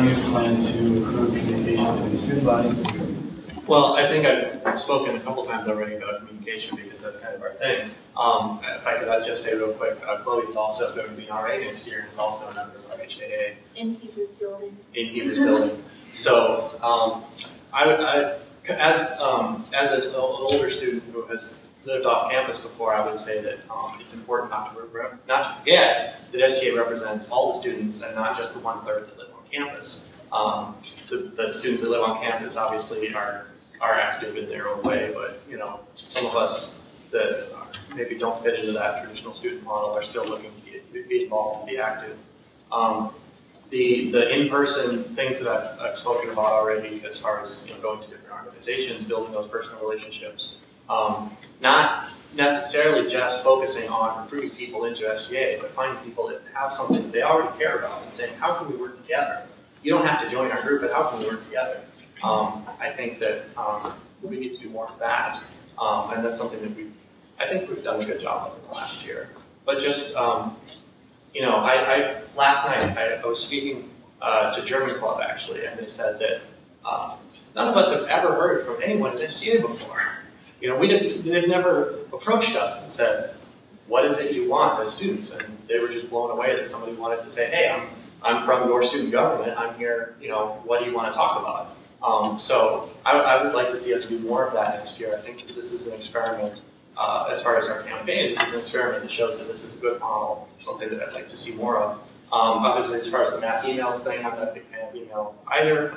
do you plan to improve communication between the student bodies? Well, I think I've spoken a couple times already about communication because that's kind of our thing. If I could just say real quick, Chloe is also going to be an RA next year and is also a member of our SGA. In Hebrews building. In Hebrews building. So as an older student who has lived off campus before, I would say that it's important not to forget that SGA represents all the students and not just the 1/3 that live on campus. The students that live on campus obviously are active in their own way, but some of us that maybe don't fit into that traditional student model are still looking to be involved and be active. The in-person things that I've spoken about already, as far as going to different organizations, building those personal relationships, not necessarily just focusing on recruiting people into SGA, but finding people that have something that they already care about and saying, how can we work together? You don't have to join our group, but how can we work together? I think that we need to do more of that, and that's something that I think we've done a good job of in the last year. But just last night I was speaking to German Club actually, and they said that none of us have ever heard from anyone in SGA before. They've never approached us and said, "What is it you want as students?" And they were just blown away that somebody wanted to say, "Hey, I'm from your student government. I'm here. What do you want to talk about?" So I would like to see us do more of that next year. I think that this is an experiment. As far as our campaign, this is an experiment that shows that this is a good model, something that I'd like to see more of. Obviously, as far as the mass emails thing, I'm not a big fan of email either.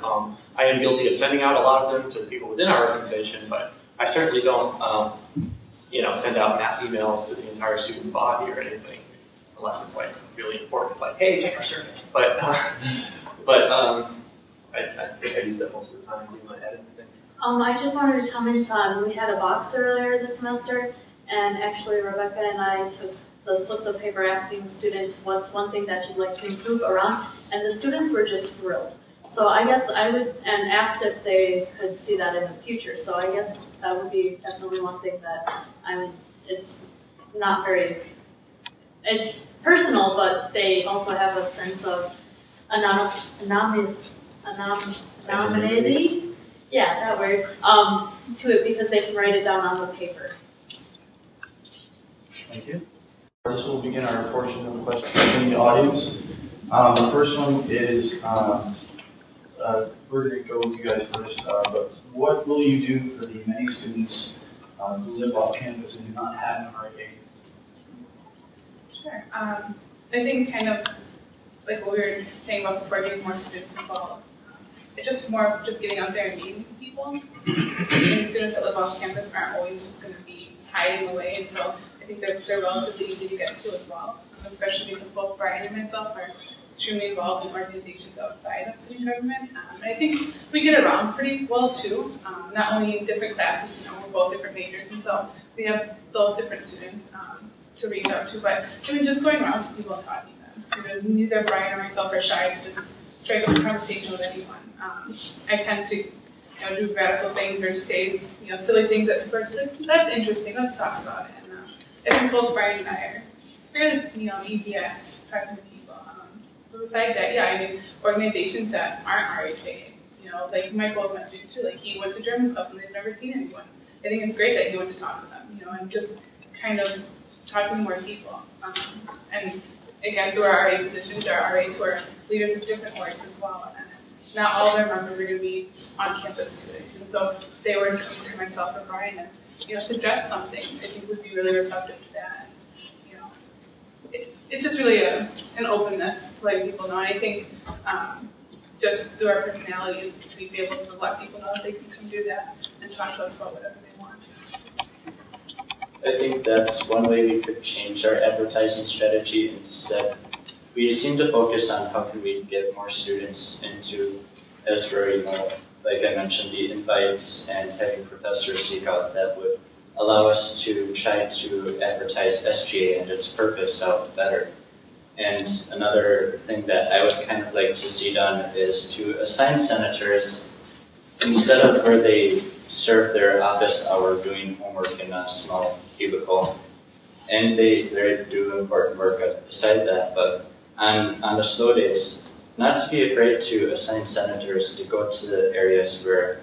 I am guilty of sending out a lot of them to people within our organization, but I certainly don't, send out mass emails to the entire student body or anything, unless it's like really important, like, hey, take our survey. But I think I use that most of the time. Do you want to add anything? I just wanted to comment on, we had a box earlier this semester, and actually Rebecca and I took the slips of paper asking the students what's one thing that you'd like to improve around, and the students were just thrilled. So I guess and asked if they could see that in the future. So I guess that would be definitely one thing that it's not very, it's personal, but they also have a sense of anonymity. Yeah, that word, to it because they can write it down on the paper. Thank you. This will begin our portion of questions from the audience. The first one is, we're going to go with you guys first, but what will you do for the many students who live off campus and do not have an RA? Sure. I think kind of like what we were saying about before, getting more students involved. It's just more of just getting out there and meeting some people. And students that live off campus aren't always just going to be hiding away, and so I think they're relatively easy to get to as well, especially because both Brian and myself are extremely involved in organizations outside of student government. And I think we get around pretty well too, not only in different classes, we're both different majors, and so we have those different students to reach out to, but just going around to people and talking to them. Neither Brian or myself are shy to just strike up a conversation with anyone. I tend to do radical things or say silly things that people are just like, that's interesting, let's talk about it. And I think both Brian and I are fairly easy at talking to people. But besides that, organizations that aren't RHA, like Michael mentioned too, like he went to German Club and they've never seen anyone. I think it's great that he went to talk to them, and just kind of talking to more people. And again, through our RA positions, there are RAs who are leaders of different orgs as well. And not all of their members are going to be on-campus students. And so they were to come to myself or Brian and, suggest something. I think would be really receptive to that. It's just really an openness to letting people know. And I think just through our personalities, we'd be able to let people know that they can come do that and talk to us about whatever they want. I think that's one way we could change our advertising strategy. Instead, we seem to focus on how can we get more students into Esri, like I mentioned, the invites and having professors seek out that would allow us to try to advertise SGA and its purpose out better. And another thing that I would kind of like to see done is to assign senators, instead of where they serve their office hour doing homework in a small cubicle, and they do important work beside that, but on the slow days, not to be afraid to assign senators to go to the areas where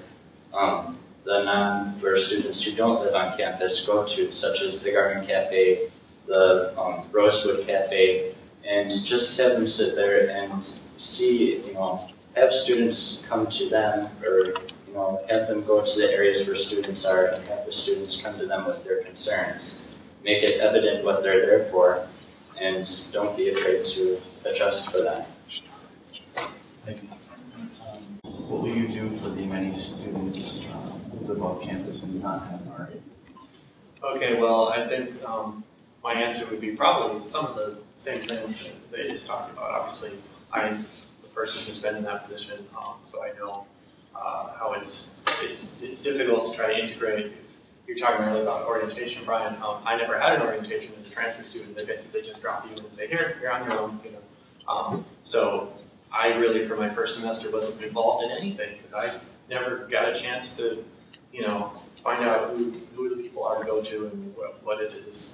where students who don't live on campus go to, such as the Garden Cafe, the Rosewood Cafe, and just have them sit there and see, have students come to them, or have them go to the areas where students are and have the students come to them with their concerns. Make it evident what they're there for, and don't be afraid to adjust for that. Thank you. What will you do for the many students who live off campus and do not have art? Okay, well, I think my answer would be probably some of the same things that they just talked about. Obviously, I'm the person who's been in that position, so I know how it's difficult to try to integrate. You're talking earlier about orientation, Brian. I never had an orientation as a transfer student. They basically just drop you in and say, here, you're on your own. So I really, for my first semester, wasn't involved in anything because I never got a chance to, find out who the people are to go to and what it is,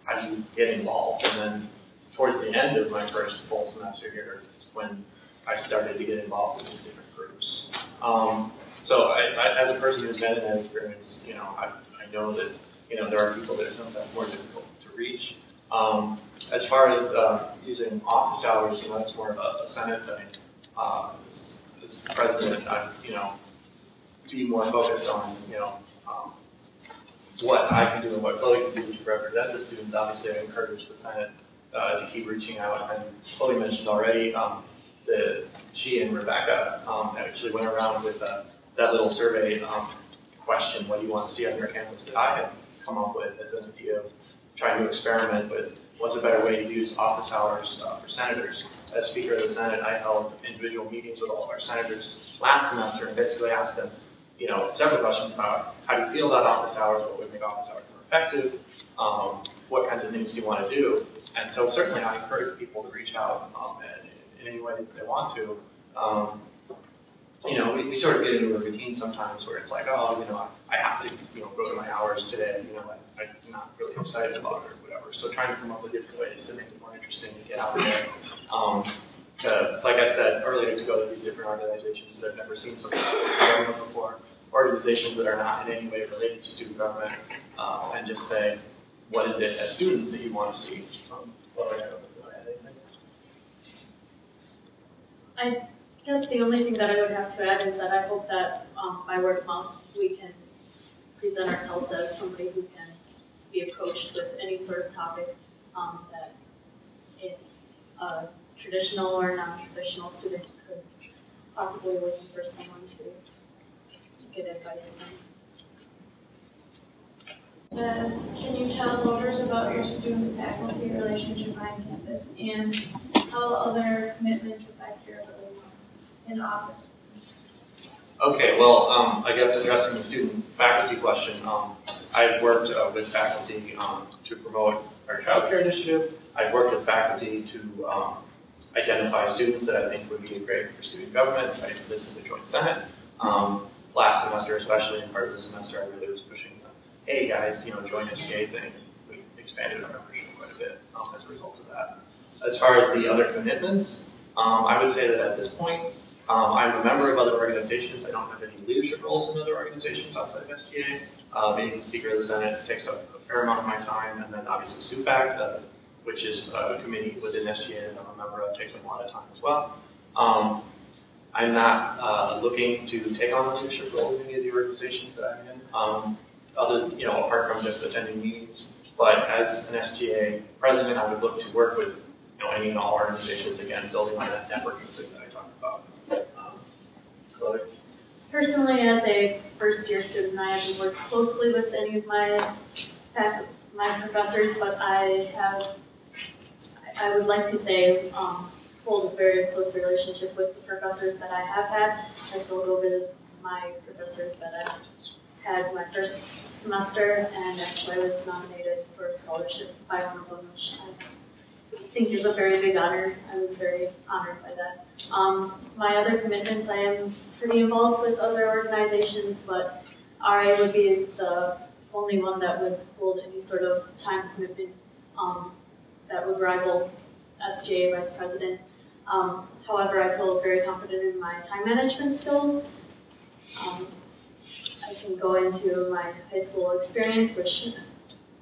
how do you get involved. And then towards the end of my first full semester here is when I started to get involved with these different groups. So I, as a person who's been in that experience, I know that, there are people that are sometimes more difficult to reach. As far as using office hours, that's more of a Senate thing. As president, I, be more focused on, what I can do and what Chloe can do to represent the students. Obviously, I encourage the Senate to keep reaching out. And Chloe mentioned already she and Rebecca actually went around with that little survey question, what do you want to see on your campus, that I had come up with as an idea of trying to experiment with what's a better way to use office hours for senators. As Speaker of the Senate, I held individual meetings with all of our senators last semester and basically asked them, several questions about how do you feel about office hours, what would make office hours more effective, what kinds of things do you want to do. And so certainly I encourage people to reach out in any way that they want to. We sort of get into a routine sometimes where it's like, I have to, go to my hours today. I'm not really excited about it or whatever. So trying to come up with different ways to make it more interesting to get out there. Like I said earlier, to go to these different organizations that have never seen something like government before, organizations that are not in any way related to student government, and just say, what is it as students that you want to see? I guess the only thing that I would have to add is that I hope that by word of mouth we can present ourselves as somebody who can be approached with any sort of topic that a traditional or non-traditional student could possibly looking for someone to get advice from. Can you tell voters about your student-faculty relationship on campus and how other commitments affect your ability in office? Okay, well, I guess addressing the student-faculty question, I've worked with faculty to promote our child care initiative. I've worked with faculty to identify students that I think would be great for student government. I did this in the Joint Senate. Last semester, especially in part of the semester, I really was pushing the, hey guys, join SGA thing. We expanded our membership quite a bit as a result of that. As far as the other commitments, I would say that at this point, I'm a member of other organizations. I don't have any leadership roles in other organizations outside of SGA. Being the Speaker of the Senate takes up a fair amount of my time, and then obviously SUPAC, which is a committee within SGA that I'm a member of, takes up a lot of time as well. I'm not looking to take on a leadership role in any of the organizations that I'm in, apart from just attending meetings. But as an SGA president, I would look to work with any and all organizations, again, building on that networking thing that I talked about. Chloe? Personally, as a first-year student, I haven't worked closely with any of my professors, but I would like to say, hold a very close relationship with the professors that I have had. I still go visit my professors that I had my first semester, and actually I was nominated for a scholarship by one of them, which I think is a very big honor. I was very honored by that. My other commitments, I am pretty involved with other organizations, but RA would be the only one that would hold any sort of time commitment that would rival SGA Vice President. However, I feel very confident in my time management skills. I can go into my high school experience, which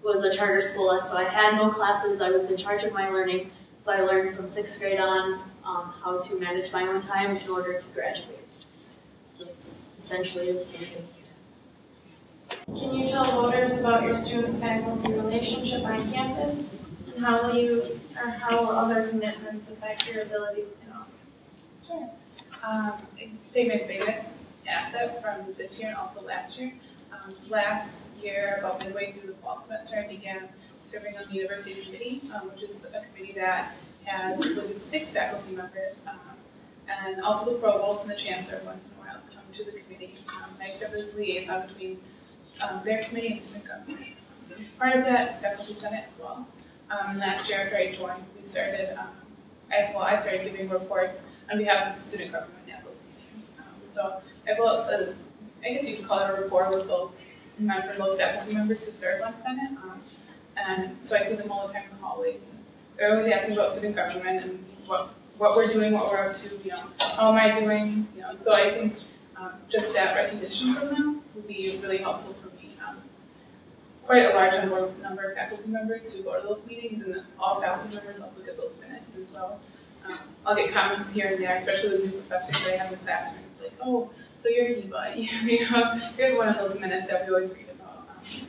was a charter school, so I had no classes. I was in charge of my learning, so I learned from 6th grade on how to manage my own time in order to graduate. So it's essentially the same thing. Can you tell voters about your student-faculty relationship on campus, and how will other commitments affect your ability to know? Sure. I'd say my biggest asset from this year and also last year. Last year, about midway through the fall semester, I began serving on the university committee, which is a committee that has 6 faculty members, and also the provost and the chancellor once in a while come to the committee. I serve as liaison between their committee and student government. As part of that is faculty senate as well. Last year after I joined, we started, I started giving reports on behalf of the student government at those meetings. So I built, I guess you could call it a rapport with those faculty members who serve on Senate. And so I see them all the time in the hallways. They're always asking about student government and what we're doing, what we're up to, how am I doing, And so I think just that recognition from them would be really helpful for me. Quite a large number of faculty members who go to those meetings, and all faculty members also get those minutes. And so I'll get comments here and there, especially with new professors that I have in the classroom, like, oh, so you're Eva, here's one of those minutes that we always read about.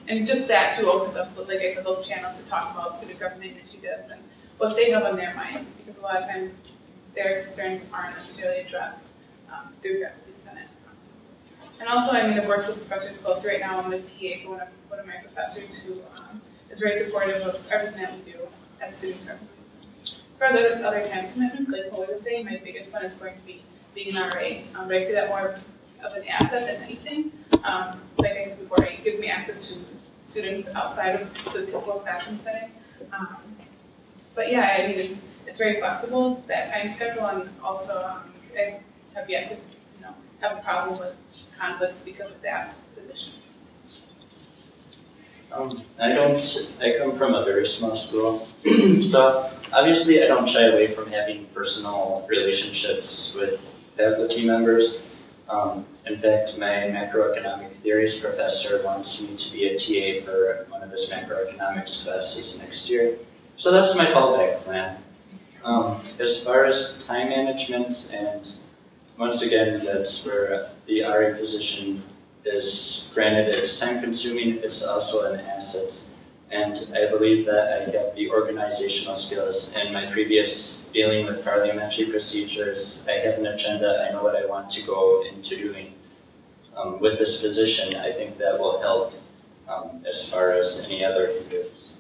And just that too opens up, like I said, those channels to talk about student government initiatives and what they have on their minds, because a lot of times their concerns aren't necessarily addressed through faculty senate. And also, I've worked with professors closely right now. I'm a TA for one of my professors who is very supportive of everything that we do as student government. As far as other time commitments, like Chloe was saying, my biggest one is going to be being an RA. But I see that more of an asset than anything. Like I said before, it gives me access to students outside of the typical classroom setting. But yeah, it's very flexible, that time schedule, and also I have yet to have a problem with conflicts because of that position. I come from a very small school, so obviously I don't shy away from having personal relationships with faculty members. In fact, my macroeconomic theories professor wants me to be a TA for one of his macroeconomics classes next year. So that's my fallback plan. As far as time management, and once again, that's where the RA position is, granted it's time consuming, it's also an asset. And I believe that I have the organizational skills. In my previous dealing with parliamentary procedures, I have an agenda, I know what I want to go into doing. With this position, I think that will help as far as any other hindrance.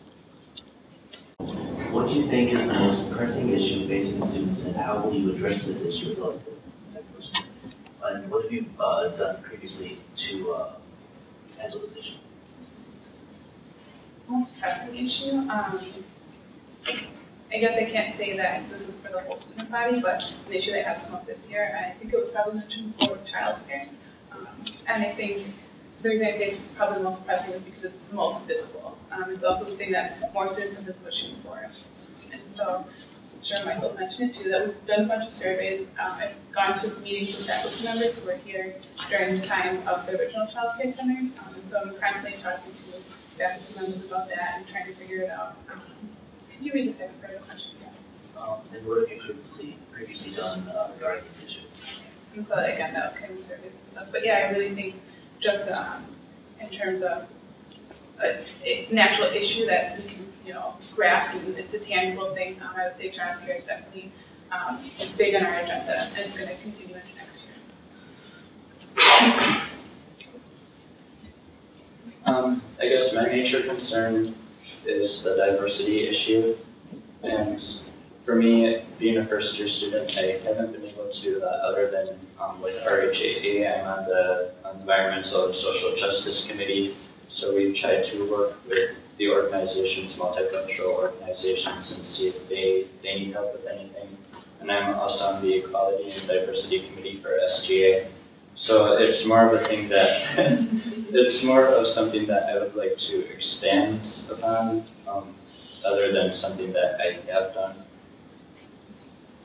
What do you think is the most pressing issue facing students, and how will you address this issue? Like the second question. And what have you done previously to handle this issue? Most pressing issue, I guess I can't say that this is for the whole student body, but an issue that has come up this year, and I think it was probably mentioned before, was childcare. And I think the reason I say it's probably the most pressing is because it's the most visible. It's also the thing that more students have been pushing for. And so, I'm sure Michael's mentioned it too, that we've done a bunch of surveys. I've gone to meetings with faculty members who were here during the time of the original child care center. And so I'm constantly talking to faculty members about that and trying to figure it out. Can you read the second part of the question again? And what have you previously done regarding this issue? And so again, that was kind of surveys and stuff. But yeah, I really think just in terms of an actual issue that we can, grasp, and it's a tangible thing. I would say child care is definitely big on our agenda, and it's going to continue into next year. I guess my major concern is the diversity issue, and for me, being a first-year student, I haven't been able to do that other than with RHAA. I'm on the Environmental and Social Justice Committee, so we've tried to work with the organizations, multicultural organizations, and see if they need help with anything. And I'm also on the Equality and Diversity Committee for SGA. So it's more of a thing that, it's more of something that I would like to expand upon, other than something that I have done.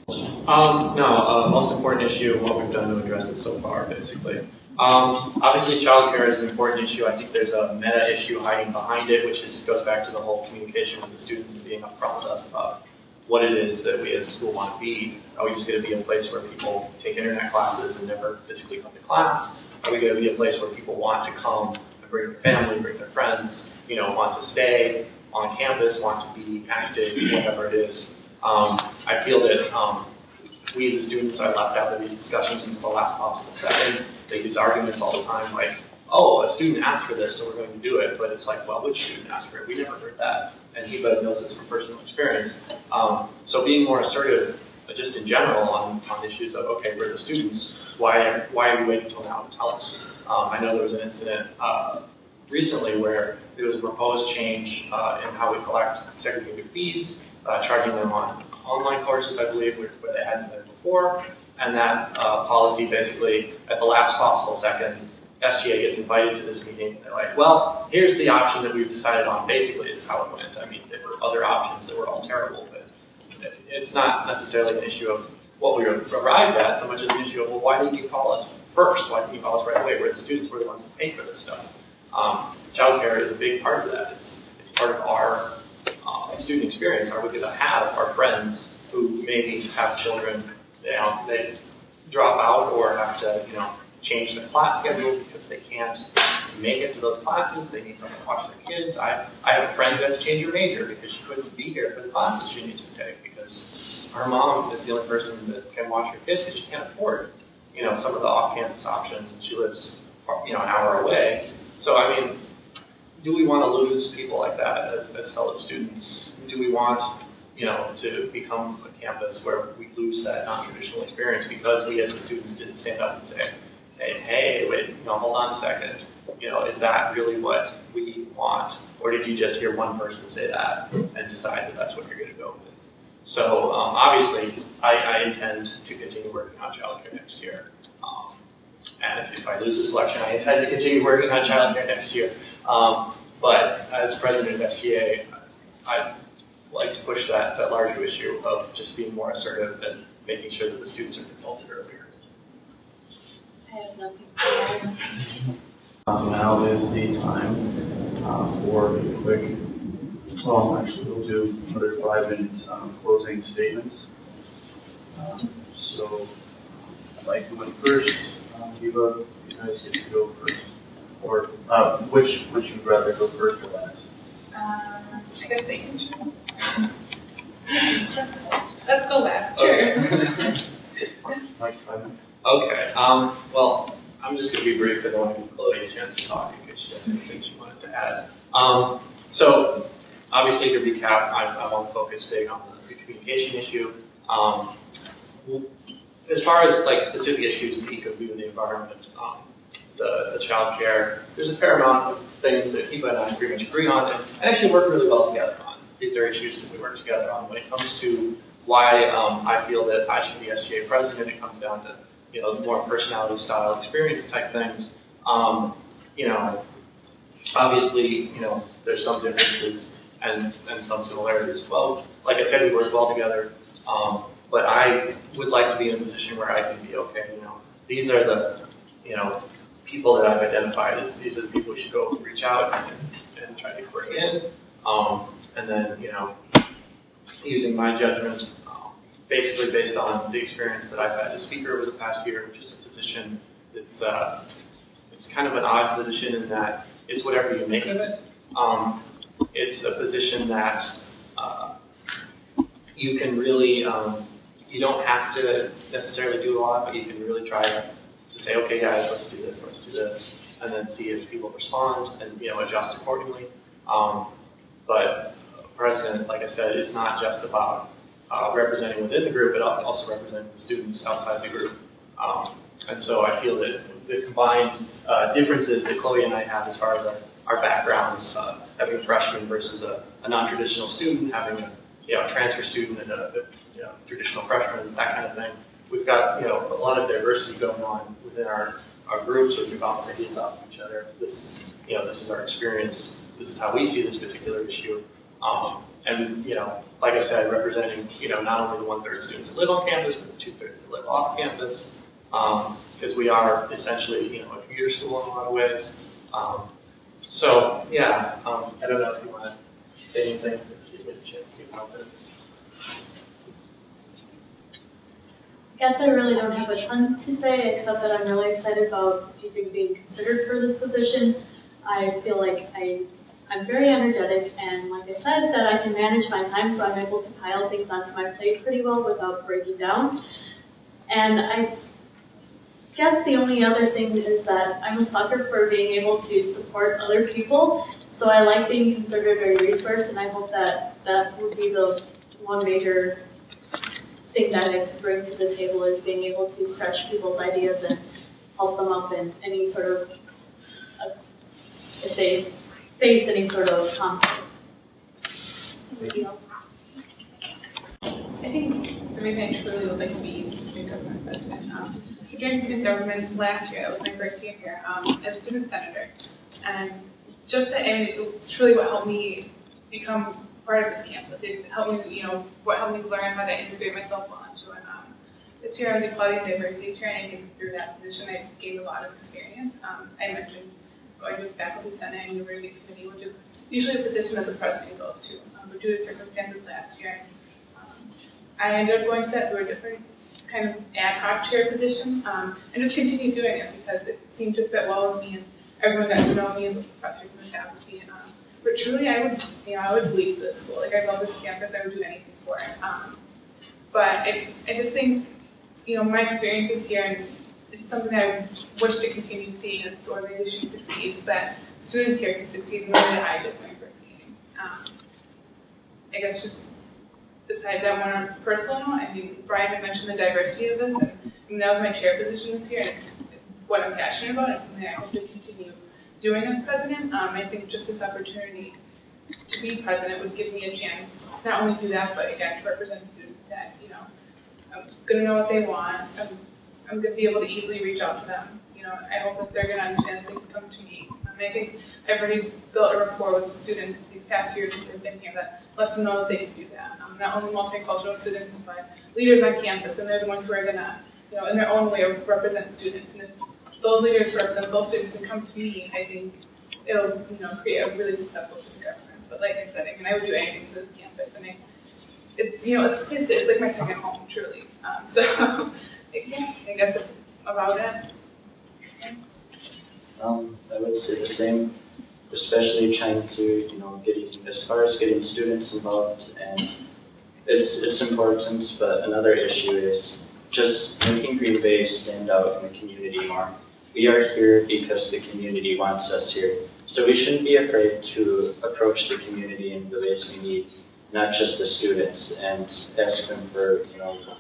No, most important issue and what we've done to address it so far, basically. Obviously, childcare is an important issue. I think there's a meta issue hiding behind it, which goes back to the whole communication with the students and being upfront with us about what it is that we as a school want to be. Are we just going to be a place where people take internet classes and never physically come to class? Are we going to be a place where people want to come and bring their family, bring their friends, want to stay on campus, want to be active, whatever it is? I feel that we, the students, are left out of these discussions until the last possible second. They use arguments all the time like, oh, a student asked for this, so we're going to do it. But it's like, well, which student asked for it? We never heard that. And he knows this from personal experience. So being more assertive, just in general, on issues of, okay, we're the students. Why are you waiting until now to tell us? I know there was an incident recently where there was a proposed change in how we collect segregated fees, charging them on online courses, I believe, where they hadn't been before. And that policy basically, at the last possible second, SGA gets invited to this meeting, and they're like, well, here's the option that we've decided on, basically, is how it went. I mean, there were other options that were all terrible, but it's not necessarily an issue of what we arrived at, so much as an issue of, well, why didn't you call us first? Why didn't you call us right away? We're the students, we're the ones that pay for this stuff. Childcare is a big part of that. It's part of our student experience. Are we going to have our friends who maybe have children, they drop out or have to, change their class schedule because they can't make it to those classes. They need someone to watch their kids. I have a friend who had to change her major because she couldn't be here for the classes she needs to take because her mom is the only person that can watch her kids because she can't afford, some of the off-campus options, and she lives, an hour away. So, I mean, do we want to lose people like that as fellow students? Do we want, to become a campus where we lose that non-traditional experience because we as the students didn't stand up and say, hey, wait, hold on a second. Is that really what we want? Or did you just hear one person say that and decide that that's what you're going to go with? So obviously, I intend to continue working on childcare next year. And if I lose this election, I intend to continue working on childcare next year. But as president of SGA, I'd like to push that larger issue of just being more assertive and making sure that the students are consulted earlier. I have nothing to add. Now is the time for a quick, actually we'll do another 5 minutes closing statements. So I'd like to went first. Eva, you guys get to go first. Or which would you rather go first or last? I guess they can choose. Let's go last. Sure. Like 5 minutes. Okay. Well, I'm just going to be brief. I don't want to give Chloe a chance to talk because she has anything she wanted to add. So, obviously, to recap, I want to focus big on the communication issue. As far as specific issues, the eco-view, the environment, the child care, there's a fair amount of things that Eva and I pretty much agree on and actually work really well together on. These are issues that we work together on. When it comes to why I feel that I should be SGA president, it comes down to more personality, style, experience type things. Obviously, there's some differences and some similarities. Well, like I said, we work well together. But I would like to be in a position where I can be okay. These are the people that I've identified as these are the people we should go reach out and try to bring in. And then using my judgment. Basically based on the experience that I've had as speaker over the past year, which is a position that's it's kind of an odd position in that it's whatever you make of it. It's a position that you can really, you don't have to necessarily do a lot, but you can really try to say, okay, guys, let's do this, and then see if people respond and adjust accordingly. But president, like I said, is not just about representing within the group, but also representing the students outside the group. And so I feel that the combined differences that Chloe and I have as far as our backgrounds, having a freshman versus a non-traditional student, having a transfer student and a traditional freshman, that kind of thing. We've got a lot of diversity going on within our groups, so we bounce ideas off of each other. This is our experience. This is how we see this particular issue. And, like I said, representing, not only the 1/3 of students that live on campus, but the 2/3 that live off campus. Because we are essentially, a commuter school in a lot of ways. So, yeah, I don't know if you want to say anything, if you get a chance to get out there. I guess I really don't have a ton to say, except that I'm really excited about even being considered for this position. I feel like I'm very energetic, and like I said, that I can manage my time, so I'm able to pile things onto my plate pretty well without breaking down. And I guess the only other thing is that I'm a sucker for being able to support other people, so I like being considered a resource, and I hope that that would be the one major thing that I could bring to the table, is being able to stretch people's ideas and help them up in any sort of, if they face any sort of conflict. I think the reason I truly would like to be student government president, I joined student government last year. That was my first year here as student senator, and it's truly what helped me become part of this campus. It helped me, what helped me learn how to integrate myself well into it. This year I was equality and diversity chair, and I think through that position I gained a lot of experience. I mentioned going to faculty senate and university committee, which is usually a position that the president goes to, but due to circumstances last year, I ended up going to that through a different kind of ad hoc chair position, and just continued doing it because it seemed to fit well with me, and everyone got to know me, and the professors and the faculty. But truly, I would leave this school. Like, I love this campus. I would do anything for it. But I just think, my experiences here, and it's something that I wish to continue seeing as this organization succeeds, that students here can succeed in the way that I did when I first came. I guess just besides that, one on a personal note, Brian had mentioned the diversity of this, and that was my chair position this year, and it's what I'm passionate about, and it's something I hope to continue doing as president. I think just this opportunity to be president would give me a chance to not only do that, but again, to represent students that, I'm going to know what they want. I'm going to be able to easily reach out to them. I hope that they're going to understand that they can come to me. I think I've already built a rapport with the students these past years since I've been here that lets them know that they can do that. Not only multicultural students, but leaders on campus, and they're the ones who are going to, in their own way, represent students. And if those leaders represent those students and come to me, I think it'll, create a really successful student government. But like I said, I would do anything for this campus, and it's like my second home, truly. So I guess that's about it. I would say the same, especially trying to, getting students involved, and it's important, but another issue is just making Green Bay stand out in the community more. We are here because the community wants us here, so we shouldn't be afraid to approach the community in the ways we need, not just the students, and ask them for,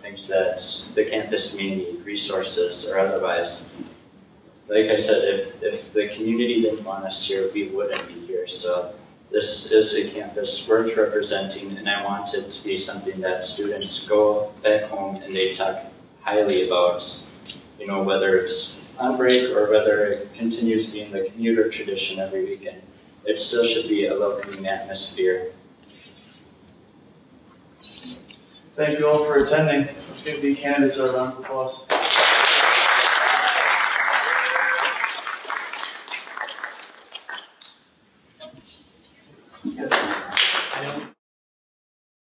things that the campus may need, resources or otherwise. Like I said, if the community didn't want us here, we wouldn't be here. So this is a campus worth representing, and I want it to be something that students go back home and they talk highly about, whether it's on break or whether it continues being the commuter tradition every weekend. It still should be a welcoming atmosphere. Thank you all for attending. Let's give the candidates a round of applause. Yes.